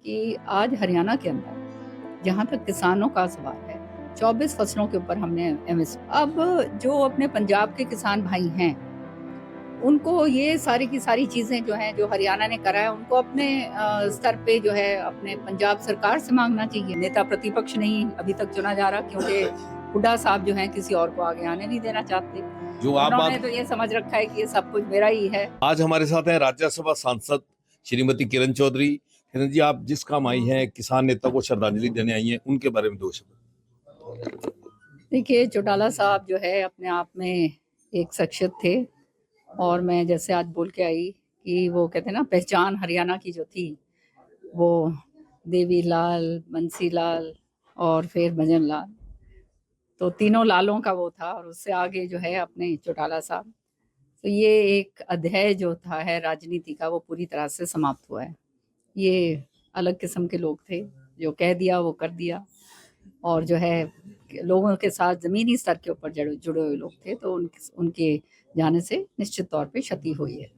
कि आज हरियाणा के अंदर जहाँ तक किसानों का सवाल है, 24 फसलों के ऊपर हमने एमएसपी। अब जो अपने पंजाब के किसान भाई हैं, उनको ये सारी की सारी चीजें जो हैं, जो हरियाणा ने करा है, उनको अपने स्तर पे जो है अपने पंजाब सरकार से मांगना चाहिए। नेता प्रतिपक्ष नहीं अभी तक चुना जा रहा, क्योंकि हुड्डा साहब जो हैं किसी और को आगे आने नहीं देना चाहते। जो आप उन्होंने बात तो ये समझ रखा है कि ये सब कुछ मेरा ही है। आज हमारे साथ हैं राज्यसभा सांसद श्रीमती किरण चौधरी। किरण जी, आप जिस काम आई हैं, किसान नेता को श्रद्धांजलि देने आई हैं, उनके बारे में दो शब्द। देखिए, चौटाला साहब जो है अपने आप में एक शख्सियत थे, और मैं जैसे आज बोल के आई कि वो कहते हैं ना, पहचान हरियाणा की जो थी वो देवी लाल, बंसी लाल और फिर भजन लाल, तो तीनों लालों का वो था। और उससे आगे जो है अपने चौटाला साहब, तो ये एक अध्याय जो था है राजनीति का, वो पूरी तरह से समाप्त हुआ है। ये अलग किस्म के लोग थे, जो कह दिया वो कर दिया, और जो है लोगों के साथ जमीनी स्तर के ऊपर जुड़े हुए लोग थे, तो उनके जाने से निश्चित तौर पे क्षति हुई है।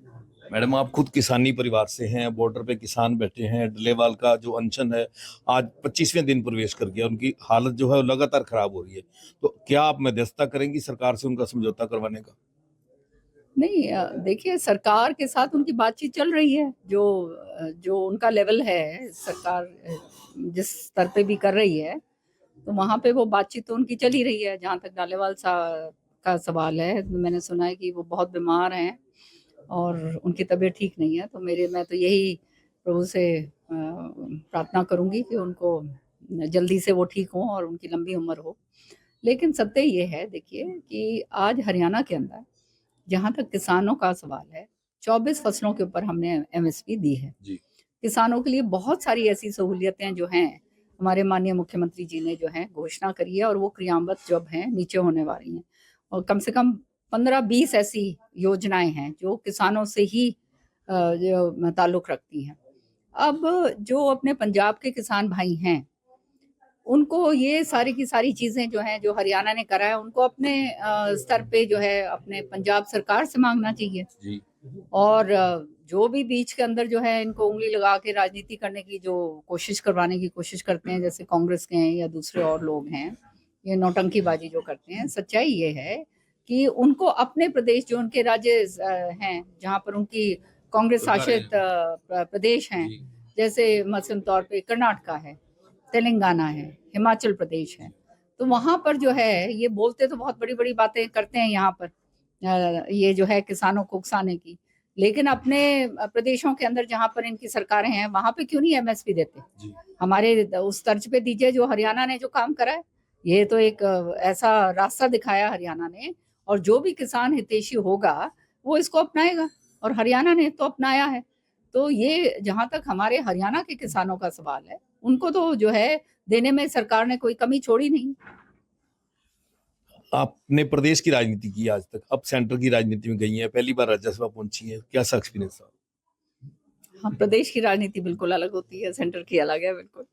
मैडम, आप खुद किसानी परिवार से हैं, बॉर्डर पे किसान बैठे हैं। डलेवाल का जो अनशन है आज 25वें दिन प्रवेश कर गया, उनकी हालत जो है वो लगातार खराब हो रही है। तो क्या आप मध्यस्थता करेंगी सरकार से उनका समझौता करवाने का? नहीं, देखिए, सरकार के साथ उनकी बातचीत चल रही है। जो उनका लेवल है, सरकार जिस स्तर पे भी कर रही है, तो वहाँ पे वो बातचीत तो उनकी चल ही रही है। जहाँ तक डालेवाल साहब का सवाल है, तो मैंने सुना है कि वो बहुत बीमार हैं और उनकी तबीयत ठीक नहीं है। तो मैं तो यही प्रभु से प्रार्थना करूंगी कि उनको जल्दी से वो ठीक हों और उनकी लंबी उम्र हो। लेकिन सत्य ये है, देखिए, कि आज हरियाणा के अंदर जहाँ तक किसानों का सवाल है, 24 फसलों के ऊपर हमने एमएसपी दी है जी। किसानों के लिए। बहुत सारी ऐसी सहूलियतें जो हैं, हमारे माननीय मुख्यमंत्री जी ने जो है घोषणा करी है, और वो क्रियान्वित जब हैं नीचे होने वाली हैं। और कम से कम 15-20 ऐसी योजनाएं हैं जो किसानों से ही जो ताल्लुक रखती हैं। अब जो अपने पंजाब के किसान भाई हैं, उनको ये सारी की सारी चीजें जो हैं, जो हरियाणा ने करा है, उनको अपने स्तर पे जो है अपने पंजाब सरकार से मांगना चाहिए। जी। और जो भी बीच के अंदर जो है इनको उंगली लगा के राजनीति करने की जो कोशिश करवाने की कोशिश करते हैं, जैसे कांग्रेस के हैं या दूसरे और लोग हैं, ये नौटंकीबाजी जो करते हैं, सच्चाई ये है कि उनको अपने प्रदेश, जो उनके राज्य हैं, जहाँ पर उनकी कांग्रेस शासित प्रदेश हैं, जी। जैसे मसलन तौर पे कर्नाटका है, तेलंगाना है, हिमाचल प्रदेश है, तो वहां पर जो है ये बोलते तो बहुत बड़ी बड़ी बातें करते हैं यहाँ पर, ये जो है किसानों को उकसाने की, लेकिन अपने प्रदेशों के अंदर जहां पर इनकी सरकारें हैं, वहां पे क्यों नहीं एमएसपी देते? जी। हमारे उस तर्ज पे दीजिए जो हरियाणा ने जो काम करा है। ये तो एक ऐसा रास्ता दिखाया हरियाणा ने, और जो भी किसान हितैषी होगा वो इसको अपनाएगा, और हरियाणा ने तो अपनाया है। तो ये जहां तक हमारे हरियाणा के किसानों का सवाल है, उनको तो जो है देने में सरकार ने कोई कमी छोड़ी नहीं। आपने प्रदेश की राजनीति की आज तक, अब सेंटर की राजनीति में गई हैं, पहली बार राज्यसभा पहुंची हैं, क्या सा एक्सपीरियंस था? हाँ, प्रदेश की राजनीति बिल्कुल अलग होती है, सेंटर की अलग है बिल्कुल।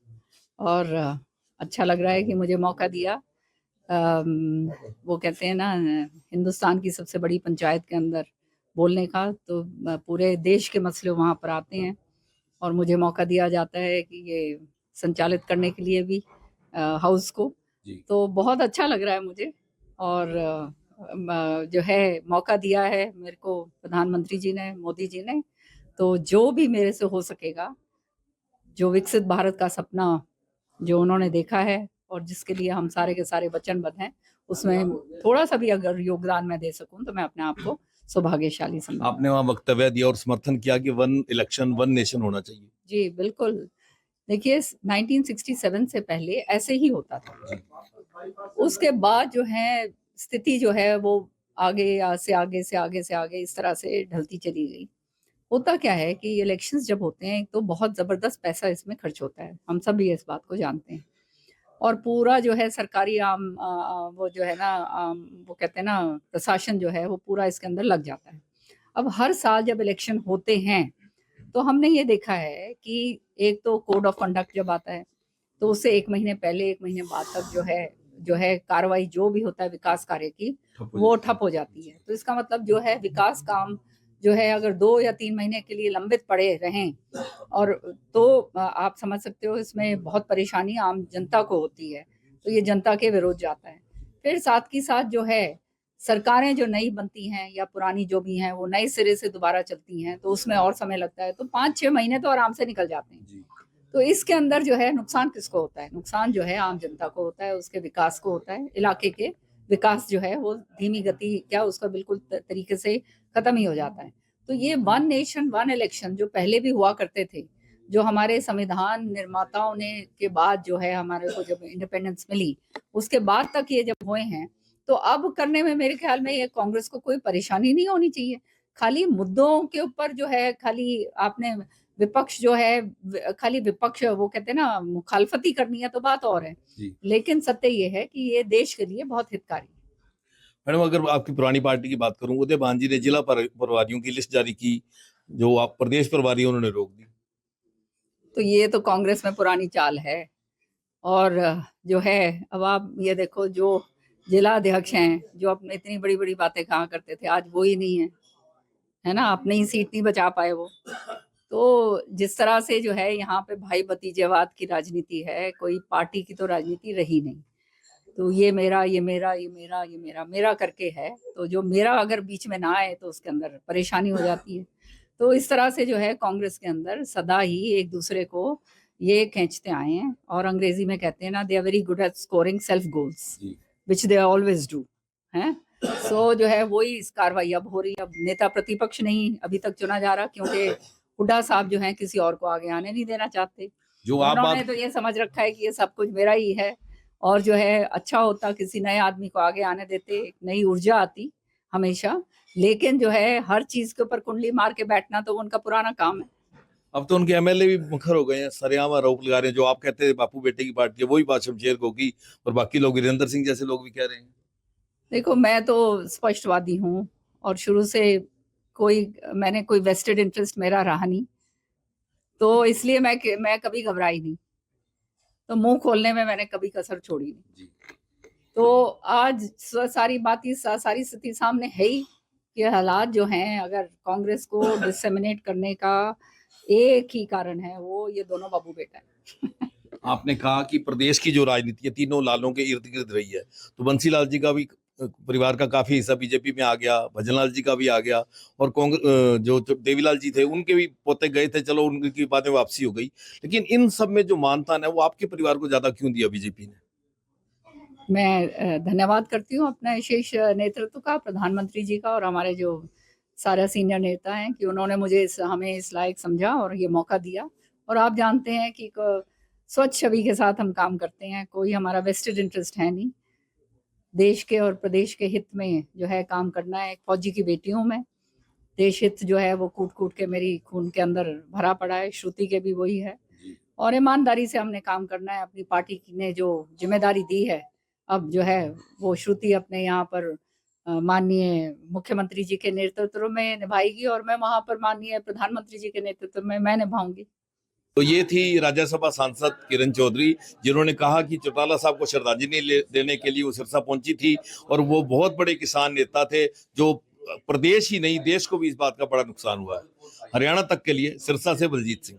और अच्छा लग रहा है कि मुझे मौका दिया। वो कहते हैं ना, हिंदुस्तान की सबसे बड़ी पंचायत के अंदर बोलने का, तो पूरे देश के मसले वहाँ पर आते हैं, और मुझे मौका दिया जाता है कि ये संचालित करने के लिए भी हाउस को। जी। तो बहुत अच्छा लग रहा है मुझे। और जो है मौका दिया है मेरे को प्रधानमंत्री जी ने, मोदी जी ने, तो जो भी मेरे से हो सकेगा, जो विकसित भारत का सपना जो उन्होंने देखा है और जिसके लिए हम सारे के सारे वचनबद्ध हैं, उसमें थोड़ा सा भी अगर योगदान मैं दे सकूं, तो मैं अपने आप को सौभाग्यशाली समझूंगा। आपने वहां वक्तव्य दिया और समर्थन किया कि वन इलेक्शन वन नेशन होना चाहिए। जी बिल्कुल। देखिए, 1967 से पहले ऐसे ही होता था। उसके बाद जो है स्थिति जो है वो आगे से आगे इस तरह से ढलती चली गई। होता क्या है कि इलेक्शंस जब होते हैं, तो बहुत जबरदस्त पैसा इसमें खर्च होता है, हम सब भी इस बात को जानते हैं। और पूरा जो है सरकारी वो जो है ना, वो कहते हैं ना, प्रशासन जो है वो पूरा इसके अंदर लग जाता है। अब हर साल जब इलेक्शन होते हैं, तो हमने ये देखा है कि एक तो कोड ऑफ कंडक्ट जब आता है, तो उससे 1 महीने पहले 1 महीने बाद तक जो है कार्रवाई जो भी होता है विकास कार्य की, वो ठप हो जाती है। तो इसका मतलब जो है विकास काम जो है अगर 2 या 3 महीने के लिए लंबित पड़े रहें और तो आप समझ सकते हो इसमें बहुत परेशानी आम जनता को होती है, तो ये जनता के विरोध जाता है। फिर साथ की साथ जो है सरकारें जो नई बनती हैं या पुरानी जो भी हैं वो नए सिरे से दोबारा चलती हैं, तो उसमें और समय लगता है, तो 5-6 महीने तो आराम से निकल जाते हैं। तो इसके अंदर जो है नुकसान किसको होता है? नुकसान जो है आम जनता को होता है, उसके विकास को होता है, इलाके के विकास जो है वो धीमी गति क्या उसका बिल्कुल तरीके से खत्म ही हो जाता है। तो ये वन नेशन वन इलेक्शन जो पहले भी हुआ करते थे, जो हमारे संविधान निर्माताओं ने के बाद जो है हमारे को जब इंडिपेंडेंस मिली, उसके बाद तक ये जब हुए हैं, तो अब करने में मेरे ख्याल में ये कांग्रेस को कोई परेशानी नहीं होनी चाहिए। खाली मुद्दों के ऊपर जो है खाली आपने विपक्ष जो है खाली विपक्ष वो कहते हैं ना मुखालफती करनी है तो बात और है, लेकिन सत्य ये है कि ये देश के लिए बहुत हितकारी है। मैडम, अगर आपकी पुरानी पार्टी की बात करूं, उदय भान जी ने जिला प्रभारियों की लिस्ट जारी की, जो आप प्रदेश प्रभारी उन्होंने रोक दी। तो ये तो कांग्रेस में पुरानी चाल है। और जो है अब आप ये देखो जो जिला अध्यक्ष हैं जो अपने इतनी बड़ी बड़ी बातें कहा करते थे, आज वो ही नहीं है ना, अपनी ही सीट नहीं बचा पाए वो। तो जिस तरह से जो है यहाँ पे भाई भतीजेवाद की राजनीति है, कोई पार्टी की तो राजनीति रही नहीं। तो ये मेरा ये मेरा ये मेरा ये मेरा मेरा करके है, तो जो मेरा अगर बीच में ना आए तो उसके अंदर परेशानी हो जाती है। तो इस तरह से जो है कांग्रेस के अंदर सदा ही एक दूसरे को ये खींचते आए हैं, और अंग्रेजी में कहते हैं ना, they are very good at scoring self goals which they always do हैं। सो जो है वही इस कार्रवाई अब हो रही है। अब नेता प्रतिपक्ष नहीं अभी तक चुना जा रहा, क्योंकि हुड्डा साहब जो हैं किसी और को आगे आने नहीं देना चाहते। जो आप उन्होंने तो ये समझ रखा है कि ये सब कुछ मेरा ही है, और जो है अच्छा होता किसी नए आदमी को आगे आने देते, एक नई ऊर्जा आती हमेशा। लेकिन जो है हर चीज के ऊपर कुंडली मार के बैठना तो उनका पुराना काम है। अब तो उनके एमएलए भी मुखर हो गए हैं, सरेआम आरोप लगा रहे हैं, जो आप कहते हैं बापू बेटे की पार्टी है वही बात शमशेर गोगी और बाकी लोग, वीरेंद्र सिंह जैसे लोग भी कह रहे हैं। देखो मैं तो स्पष्टवादी हूँ, और शुरू से मैंने कोई वेस्टेड इंटरेस्ट मेरा रहा नहीं, तो इसलिए मैं कभी घबराई नहीं, तो मुंह खोलने में मैंने कभी कसर छोड़ी नहीं। तो आज सारी सारी स्थिति सामने है ही कि हालात जो हैं, अगर कांग्रेस को डिसेमिनेट करने का एक ही कारण है, वो ये दोनों बाबू बेटा है। आपने कहा कि प्रदेश की जो राजनीति है तीनों लालों के इर्द गिर्द रही है, तो बंसीलाल जी का भी परिवार का काफी हिस्सा बीजेपी में आ गया, भजनलाल जी का भी आ गया, और कांग्रेस जो देवीलाल जी थे उनके भी पोते गए थे, चलो उनकी बातें वापसी हो गई, लेकिन इन सब में जो मानतान है वो आपके परिवार को ज्यादा क्यों दिया बीजेपी ने? मैं धन्यवाद करती हूँ अपने शीर्ष नेतृत्व का, प्रधानमंत्री जी का, और हमारे जो सारे सीनियर नेता हैं कि उन्होंने मुझे हमें इस लायक समझा और ये मौका दिया। और आप जानते हैं कि स्वच्छ छवि के साथ हम काम करते हैं, कोई हमारा वेस्टेड इंटरेस्ट है नहीं। देश के और प्रदेश के हित में जो है काम करना है। एक फौजी की बेटी हूँ मैं, देश हित जो है वो कूट कूट के मेरी खून के अंदर भरा पड़ा है, श्रुति के भी वही है, और ईमानदारी से हमने काम करना है। अपनी पार्टी ने जो जिम्मेदारी दी है, अब जो है वो श्रुति अपने यहाँ पर माननीय मुख्यमंत्री जी के नेतृत्व में निभाएगी, और मैं वहां पर माननीय प्रधानमंत्री जी के नेतृत्व में मैं निभाऊंगी। तो ये थी राज्यसभा सांसद किरण चौधरी, जिन्होंने कहा कि चौटाला साहब को श्रद्धांजलि देने के लिए वो सिरसा पहुंची थी, और वो बहुत बड़े किसान नेता थे, जो प्रदेश ही नहीं देश को भी इस बात का बड़ा नुकसान हुआ है। हरियाणा तक के लिए सिरसा से बलजीत सिंह।